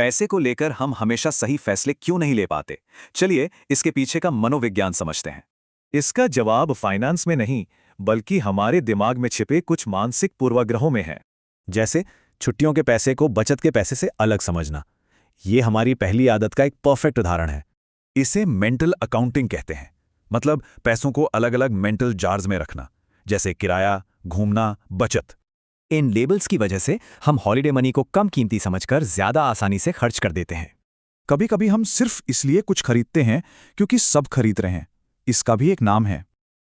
पैसे को लेकर हम हमेशा सही फैसले क्यों नहीं ले पाते? चलिए इसके पीछे का मनोविज्ञान समझते हैं। इसका जवाब फाइनेंस में नहीं, बल्कि हमारे दिमाग में छिपे कुछ मानसिक पूर्वाग्रहों में है। जैसे छुट्टियों के पैसे को बचत के पैसे से अलग समझना। ये हमारी पहली आदत का एक परफेक्ट उदाहरण है। इसे मेंटल अकाउंटिंग कहते हैं। मतलब पैसों को अलग अलग मेंटल जार्स में रखना, जैसे किराया, घूमना, बचत। इन लेबल्स की वजह से हम हॉलिडे मनी को कम कीमती समझकर ज्यादा आसानी से खर्च कर देते हैं। कभी कभी हम सिर्फ इसलिए कुछ खरीदते हैं क्योंकि सब खरीद रहे हैं। इसका भी एक नाम है।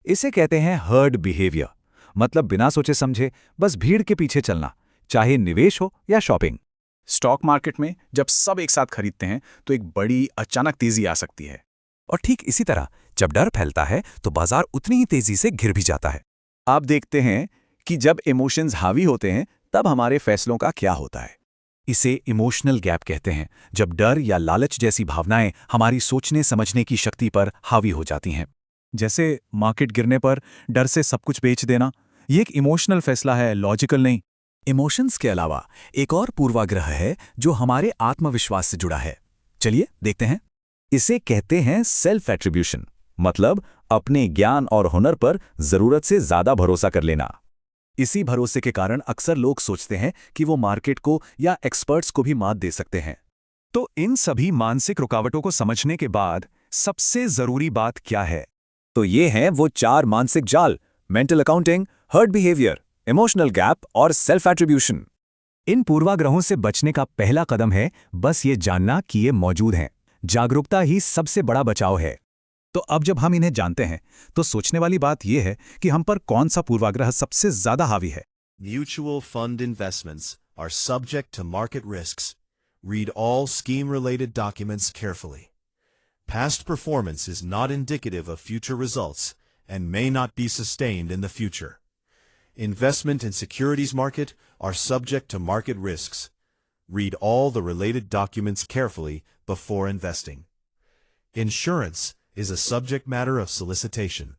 इसे कहते हैं हर्ड बिहेवियर। मतलब बिना सोचे समझे बस भीड़ के पीछे चलना, चाहे निवेश हो या शॉपिंग। स्टॉक मार्केट में जब सब एक साथ खरीदते हैं तो एक बड़ी अचानक तेजी आ सकती है। और ठीक इसी तरह जब डर फैलता है तो बाजार उतनी ही तेजी से घिर भी जाता है। आप देखते हैं कि जब इमोशंस हावी होते हैं तब हमारे फैसलों का क्या होता है। इसे इमोशनल गैप कहते हैं, जब डर या लालच जैसी भावनाएं हमारी सोचने समझने की शक्ति पर हावी हो जाती हैं। जैसे मार्केट गिरने पर डर से सब कुछ बेच देना, ये एक इमोशनल फैसला है, लॉजिकल नहीं। इमोशंस के अलावा एक और पूर्वाग्रह है जो हमारे आत्मविश्वास से जुड़ा है। चलिए देखते हैं। इसे कहते हैं सेल्फ एट्रीब्यूशन। मतलब अपने ज्ञान और हुनर पर जरूरत से ज्यादा भरोसा कर लेना। इसी भरोसे के कारण अक्सर लोग सोचते हैं कि वो मार्केट को या एक्सपर्ट्स को भी मात दे सकते हैं। तो इन सभी मानसिक रुकावटों को समझने के बाद सबसे जरूरी बात क्या है? तो ये हैं वो 4 मानसिक जाल: mental accounting, herd behaviour, emotional gap और सेल्फ एट्रीब्यूशन। इन पूर्वाग्रहों से बचने का पहला कदम है बस ये जानना कि ये मौजूद हैं। जागरूकता ही सबसे बड़ा बचाव है। तो अब जब हम इन्हें जानते हैं तो सोचने वाली बात यह है कि हम पर कौन सा पूर्वाग्रह सबसे ज्यादा हावी है। Mutual fund investments are subject to market risks. Read all scheme-related documents carefully. Past performance is not indicative of future results and may not be sustained in the future. Investment in securities market are subject to market risks. Read all the related documents carefully before investing. Insurance is a subject matter of solicitation.